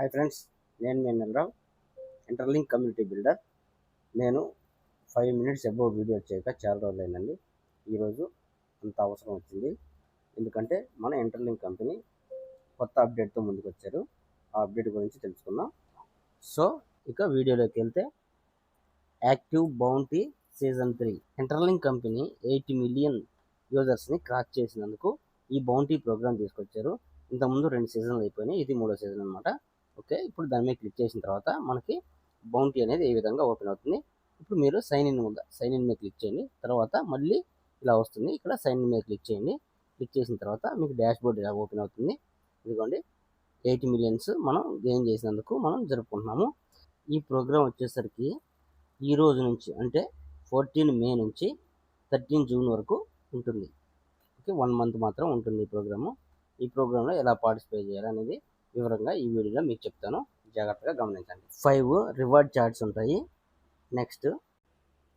Hi friends, నేను మీ నెలరావు, interlink community builder. నేను 5 minutes above video చేయక చాలా రోజులైందండి. ఈరోజు అంత అవసరం వచ్చింది. ఎందుకంటే మన ఇంటర్లింక్ కంపెనీ కొత్త అప్డేట్తో ముందుకు వచ్చారు. ఆ అప్డేట్ గురించి తెలుసుకుందాం. సో ఇక వీడియోలోకి వెళ్తే, active bounty season 3 Interlink company 80 million యూజర్స్ని క్రాక్ చేసినందుకు ఈ బౌంటీ ప్రోగ్రామ్ తీసుకొచ్చారు. ఇంతకుముందు 2 సీజన్లు అయిపోయినాయి, ఇది 3వ సీజన్ అనమాట. ఓకే, ఇప్పుడు దాని మీద క్లిక్ చేసిన తర్వాత మనకి బౌంటీ అనేది ఏ విధంగా ఓపెన్ అవుతుంది. ఇప్పుడు మీరు సైన్ ఇన్ మీద క్లిక్ చేయండి. తర్వాత మళ్ళీ ఇలా వస్తుంది, ఇక్కడ సైన్ ఇన్ మీద క్లిక్ చేయండి. క్లిక్ చేసిన తర్వాత మీకు డాష్ బోర్డ్ ఇలా ఓపెన్ అవుతుంది. ఇదిగోండి, 80 millions మనం గెయిన్ చేసినందుకు మనం జరుపుకుంటున్నాము. ఈ ప్రోగ్రామ్ వచ్చేసరికి ఈ రోజు నుంచి అంటే 14 May నుంచి 13 June వరకు ఉంటుంది. ఓకే, 1 month మాత్రం ఉంటుంది ఈ ప్రోగ్రాము. ఈ ప్రోగ్రాంలో ఎలా పార్టిసిపేట్ చేయాలనేది వివరంగా ఈ వీడియోలో మీకు చెప్తాను, జాగ్రత్తగా గమనించండి. 5 రివార్డ్ చార్ట్స్ ఉంటాయి. నెక్స్ట్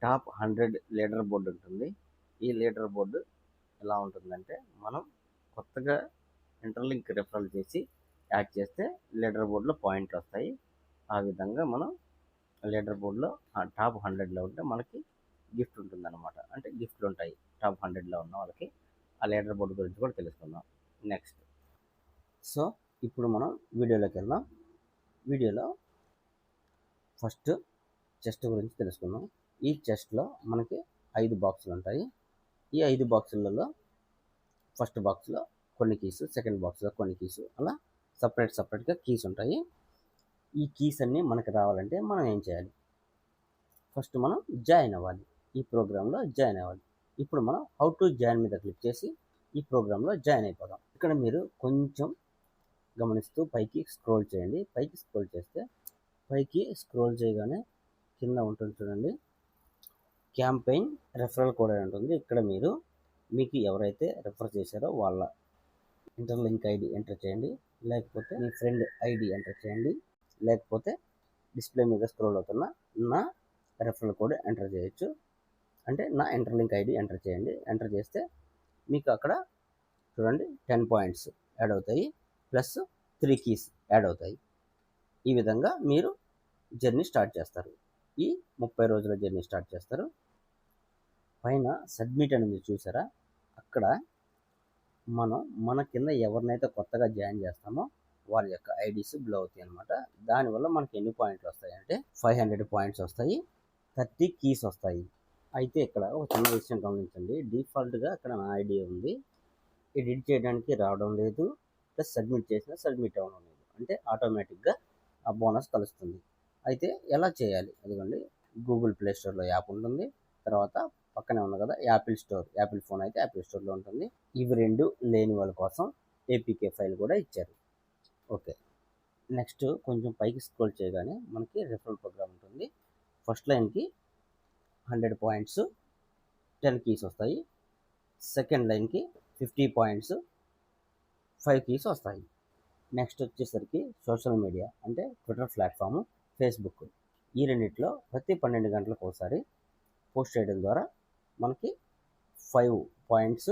టాప్ 100 లీడర్ బోర్డు ఉంటుంది. ఈ లీడర్ బోర్డు ఎలా ఉంటుందంటే, మనం కొత్తగా ఇంటర్లింక్ రెఫరల్ చేసి యాడ్ చేస్తే లీడర్ బోర్డులో పాయింట్లు వస్తాయి. ఆ విధంగా మనం లీడర్ బోర్డులో టాప్ 100లో ఉంటే మనకి గిఫ్ట్ ఉంటుంది అనమాట. అంటే గిఫ్ట్లు ఉంటాయి టాప్ 100లో ఉన్న వాళ్ళకి. ఆ లీడర్ బోర్డు గురించి కూడా తెలుసుకుందాం నెక్స్ట్. సో ఇప్పుడు మనం వీడియోలోకి వెళ్దాం. వీడియోలో ఫస్ట్ చెస్ట్ గురించి తెలుసుకుందాం. ఈ చెస్ట్లో మనకి 5 బాక్సులు ఉంటాయి. ఈ 5 బాక్సులలో ఫస్ట్ బాక్స్లో కొన్ని కీస్, సెకండ్ బాక్స్లో కొన్ని కీస్, అలా సపరేట్గా కీస్ ఉంటాయి. ఈ కీస్ అన్నీ మనకి రావాలంటే మనం ఏం చేయాలి? ఫస్ట్ మనం జాయిన్ అవ్వాలి, ఈ ప్రోగ్రాంలో జాయిన్ అవ్వాలి. ఇప్పుడు మనం హౌ టు జాయిన్ మీద క్లిక్ చేసి ఈ ప్రోగ్రాంలో జాయిన్ అయిపోదాం. ఇక్కడ మీరు కొంచెం గమనిస్తూ పైకి స్క్రోల్ చేయండి. పైకి స్క్రోల్ చేయగానే కింద ఉంటుంది చూడండి, క్యాంపెయిన్ రెఫరల్ కోడ్ అని ఉంటుంది. ఇక్కడ మీరు మీకు ఎవరైతే రెఫర్ చేశారో వాళ్ళ ఇంటర్లింక్ ఐడి ఎంటర్ చేయండి, లేకపోతే మీ ఫ్రెండ్ ఐడి ఎంటర్ చేయండి, లేకపోతే డిస్ప్లే మీద స్క్రోల్ అవుతున్న నా రెఫరల్ కోడ్ ఎంటర్ చేయొచ్చు. అంటే నా ఇంటర్లింక్ ఐడి ఎంటర్ చేయండి. ఎంటర్ చేస్తే మీకు అక్కడ చూడండి 10 points యాడ్ అవుతాయి, ప్లస్ 3 keys యాడ్ అవుతాయి. ఈ విధంగా మీరు జర్నీ స్టార్ట్ చేస్తారు. ఈ 30 రోజుల జర్నీ స్టార్ట్ చేస్తారు. పైన సబ్మిట్ అనేది చూసారా, అక్కడ మన కింద ఎవరినైతే కొత్తగా జాయిన్ చేస్తామో వాళ్ళ యొక్క ఐడీస్ బ్లో అవుతాయి అనమాట. దానివల్ల మనకి ఎన్ని పాయింట్లు వస్తాయి అంటే 500 points వస్తాయి, 30 keys వస్తాయి. అయితే ఇక్కడ ఒక చిన్న విషయం గమనించండి. డిఫాల్ట్గా అక్కడ నా ఐడి ఉంది, ఎడిట్ చేయడానికి రావడం లేదు, ప్లస్ సబ్మిట్ చేసినా సబ్మిట్ అవ్వడం లేదు. అంటే ఆటోమేటిక్గా ఆ బోనస్ కలుస్తుంది. అయితే ఎలా చేయాలి? అదిగోండి, గూగుల్ ప్లే స్టోర్లో యాప్ ఉంటుంది. తర్వాత పక్కనే ఉంది కదా యాపిల్ స్టోర్, యాపిల్ ఫోన్ అయితే యాపిల్ స్టోర్లో ఉంటుంది. ఇవి రెండు లేని వాళ్ళ కోసం ఏపీకే ఫైల్ కూడా ఇచ్చారు. ఓకే, నెక్స్ట్ కొంచెం పైకి స్క్రోల్ చేయగానే మనకి రెఫరల్ ప్రోగ్రామ్ ఉంటుంది. ఫస్ట్ లైన్కి 100 points 10 keys వస్తాయి. సెకండ్ లైన్కి 50 points 5 keys వస్తాయి. నెక్స్ట్ వచ్చేసరికి సోషల్ మీడియా అంటే ట్విట్టర్ ప్లాట్ఫామ్, ఫేస్బుక్, ఈ రెండిట్లో ప్రతి 12 గంటలకు ఒకసారి పోస్ట్ చేయడం ద్వారా మనకి 5 points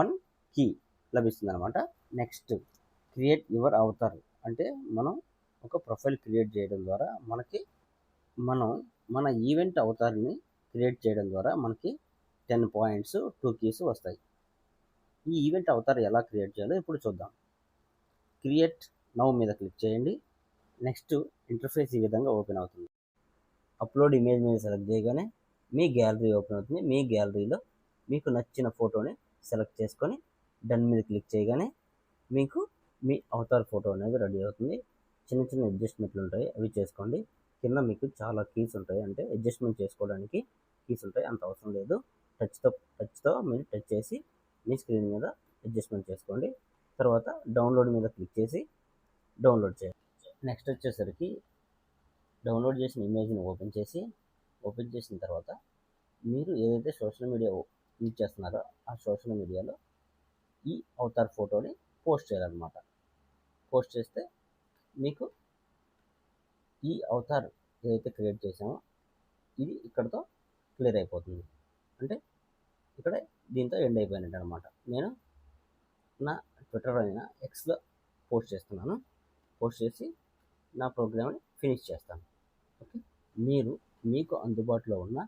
1 key లభిస్తుంది అనమాట. నెక్స్ట్ క్రియేట్ యువర్ అవతార్ అంటే మనం ఒక ప్రొఫైల్ క్రియేట్ చేయడం ద్వారా మన ఈవెంట్ అవతార్ని క్రియేట్ చేయడం ద్వారా మనకి 10 points 2 keys వస్తాయి. ఈ ఈవెంట్ అవతార్ ఎలా క్రియేట్ చేయాలో ఇప్పుడు చూద్దాం. క్రియేట్ నౌ మీద క్లిక్ చేయండి. నెక్స్ట్ ఇంటర్ఫేస్ ఈ విధంగా ఓపెన్ అవుతుంది. అప్లోడ్ ఇమేజ్ మీద సెలెక్ట్ చేయగానే మీ గ్యాలరీ ఓపెన్ అవుతుంది. మీ గ్యాలరీలో మీకు నచ్చిన ఫోటోని సెలెక్ట్ చేసుకొని డన్ మీద క్లిక్ చేయగానే మీకు మీ అవతార్ ఫోటో అనేది రెడీ అవుతుంది. చిన్న చిన్న అడ్జస్ట్మెంట్లు ఉంటాయి, అవి చేసుకోండి. కింద మీకు చాలా కీస్ ఉంటాయి, అంటే అడ్జస్ట్మెంట్ చేసుకోవడానికి కీస్ ఉంటాయి, అంత అవసరం లేదు. టచ్తో మీరు టచ్ చేసి మీ స్క్రీన్ మీద అడ్జస్ట్మెంట్ చేసుకోండి. తర్వాత డౌన్లోడ్ మీద క్లిక్ చేసి డౌన్లోడ్ చేయండి. నెక్స్ట్ వచ్చేసరికి డౌన్లోడ్ చేసిన ఇమేజ్ని ఓపెన్ చేసిన తర్వాత మీరు ఏదైతే సోషల్ మీడియా యూజ్ చేస్తున్నారో ఆ సోషల్ మీడియాలో ఈ అవతార్ ఫోటోని పోస్ట్ చేయాలన్నమాట. పోస్ట్ చేస్తే మీకు ఈ అవతార్ ఏదైతే క్రియేట్ చేసామో ఇది ఇక్కడతో క్లియర్ అయిపోతుంది. అంటే ఇక్కడ దీంతో ఎండ్ అయిపోయినట్టు అనమాట. నేను నా ట్విట్టర్ అయిన ఎక్స్లో పోస్ట్ చేస్తున్నాను. పోస్ట్ చేసి నా ప్రోగ్రామ్ని ఫినిష్ చేస్తాను. ఓకే, మీకు అందుబాటులో ఉన్న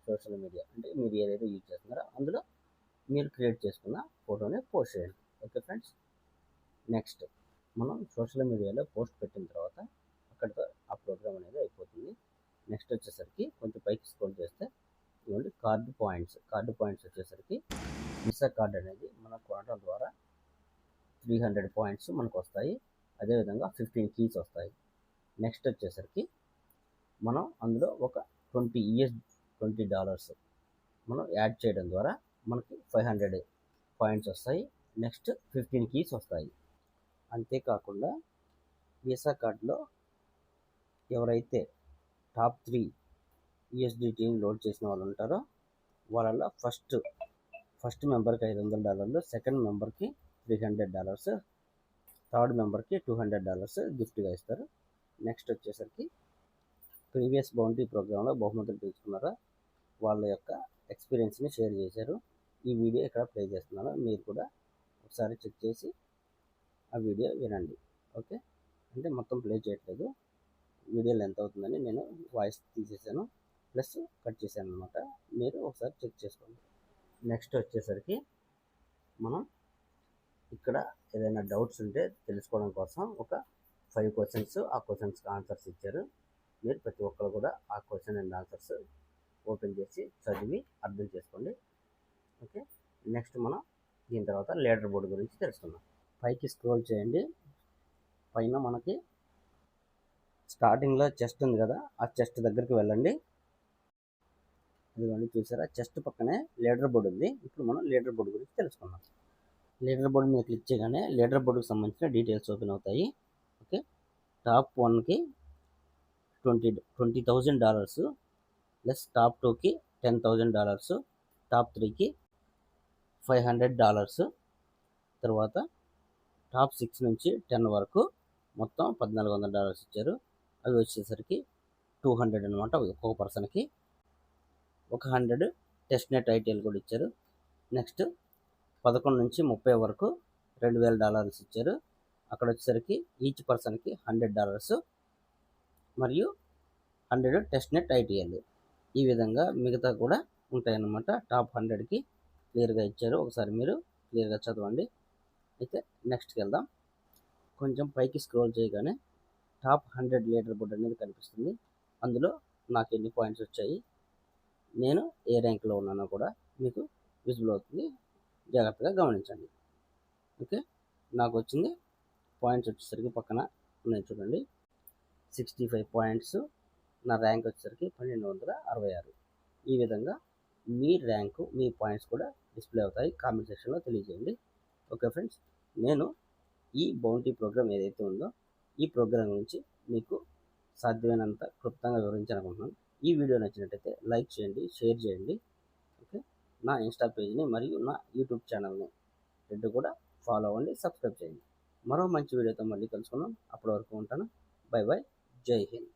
సోషల్ మీడియా అంటే మీరు ఏదైతే యూజ్ చేస్తున్నారో అందులో మీరు క్రియేట్ చేసుకున్న ఫోటోని పోస్ట్ చేయండి. ఓకే ఫ్రెండ్స్, నెక్స్ట్ మనం సోషల్ మీడియాలో పోస్ట్ పెట్టిన తర్వాత అక్కడితో ఆ ప్రోగ్రామ్ అనేది అయిపోతుంది. నెక్స్ట్ వచ్చేసరికి కొంచెం పైకి స్క్రోల్ చేస్తే ఇవ్వండి కార్డు పాయింట్స్ వచ్చేసరికి విసా కార్డ్ అనేది మనం కొనడం ద్వారా 300 పాయింట్స్ మనకు వస్తాయి. అదేవిధంగా 15 కీస్ వస్తాయి. నెక్స్ట్ వచ్చేసరికి మనం అందులో ఒక $20 మనం యాడ్ చేయడం ద్వారా మనకి 500 పాయింట్స్ వస్తాయి. నెక్స్ట్ 15 కీస్ వస్తాయి. అంతేకాకుండా వీసా కార్డులో ఎవరైతే టాప్ 3 USDTని లోడ్ చేసిన వాళ్ళు ఉంటారో వాళ్ళ ఫస్ట్ మెంబర్కి $500, సెకండ్ మెంబర్కి $300, థర్డ్ మెంబర్కి $200 గిఫ్ట్గా ఇస్తారు. నెక్స్ట్ వచ్చేసరికి ప్రీవియస్ బౌంటీ ప్రోగ్రాంలో బహుమతులు తీసుకున్నారా వాళ్ళ యొక్క ఎక్స్పీరియన్స్ని షేర్ చేశారు. ఈ వీడియో ఇక్కడ ప్లే చేస్తున్నాను, మీరు కూడా ఒకసారి చెక్ చేసి ఆ వీడియో వినండి. ఓకే, అంటే మొత్తం ప్లే చేయట్లేదు, వీడియో లెంత్ అవుతుందని నేను వాయిస్ తీసేసాను ప్లస్ కట్ చేశాను అనమాట. మీరు ఒకసారి చెక్ చేసుకోండి. నెక్స్ట్ వచ్చేసరికి మనం ఇక్కడ ఏదైనా డౌట్స్ ఉంటే తెలుసుకోవడం కోసం ఒక 5 క్వశ్చన్స్, ఆ క్వశ్చన్స్కి ఆన్సర్స్ ఇచ్చారు. మీరు ప్రతి ఒక్కరు కూడా ఆ క్వశ్చన్ అండ్ ఆన్సర్స్ ఓపెన్ చేసి చదివి అర్థం చేసుకోండి. ఓకే, నెక్స్ట్ మనం దీని తర్వాత లీడర్ బోర్డు గురించి తెలుసుకుందాం. పైకి స్క్రోల్ చేయండి. పైన మనకి స్టార్టింగ్లో చెస్ట్ ఉంది కదా, ఆ చెస్ట్ దగ్గరికి వెళ్ళండి. ఇదిగోండి చూసారా, చెస్ట్ పక్కనే లీడర్ బోర్డు ఉంది. ఇప్పుడు మనం లీడర్ బోర్డు గురించి తెలుసుకుందాం. లీడర్ బోర్డు మీద క్లిక్ చేయగానే లీడర్ బోర్డుకి సంబంధించిన డీటెయిల్స్ ఓపెన్ అవుతాయి. ఓకే, టాప్ 1కి $20,000 ప్లస్ టాప్ 2కి $10,000, టాప్ 3కి $500, తర్వాత టాప్ 6 నుంచి 10 వరకు మొత్తం $1,400 ఇచ్చారు. అవి వచ్చేసరికి 200 అనమాట ఒక్కొక్క పర్సన్కి. 100 టెస్ట్ నెట్ ఐటీఎల్ కూడా ఇచ్చారు. నెక్స్ట్ 11 నుంచి 30 వరకు $2,000 ఇచ్చారు. అక్కడ వచ్చేసరికి ఈచ్ పర్సన్కి $100 మరియు 100 టెస్ట్ నెట్ ఐటీఎల్. ఈ విధంగా మిగతా కూడా ఉంటాయన్నమాట. టాప్ 100కి క్లియర్గా ఇచ్చారు, ఒకసారి మీరు క్లియర్గా చదవండి. అయితే నెక్స్ట్కి వెళ్దాం. కొంచెం పైకి స్క్రోల్ చేయగానే టాప్ 100 లీడర్ బోర్డ్ అనేది కనిపిస్తుంది. అందులో నాకు ఎన్ని పాయింట్స్ వచ్చాయి, నేను ఏ ర్యాంక్లో ఉన్నానో కూడా మీకు విజిబుల్ అవుతుంది, జాగ్రత్తగా గమనించండి. ఓకే, నాకు వచ్చింది పాయింట్స్ వచ్చేసరికి పక్కన ఉన్నాయి చూడండి, 65 పాయింట్స్. నా ర్యాంక్ వచ్చేసరికి 1266. ఈ విధంగా మీ ర్యాంకు, మీ పాయింట్స్ కూడా డిస్ప్లే అవుతాయి. కామెంట్ సెక్షన్లో తెలియజేయండి. ఓకే ఫ్రెండ్స్, నేను ఈ బౌంటీ ప్రోగ్రామ్ ఏదైతే ఉందో ఈ ప్రోగ్రామ్ గురించి మీకు సాధ్యమైనంత క్లుప్తంగా వివరించాలనుకుంటున్నాను. ఈ వీడియో నచ్చినట్టయితే లైక్ చేయండి, షేర్ చేయండి. ఓకే, నా ఇన్స్టా పేజ్ని మరియు నా యూట్యూబ్ ఛానల్ని రెండు కూడా ఫాలో అవ్వండి, సబ్స్క్రైబ్ చేయండి. మరో మంచి వీడియోతో మళ్ళీ కలుసుకుందాం. అప్పటి వరకు ఉంటాను. బై బై, జై హింద్.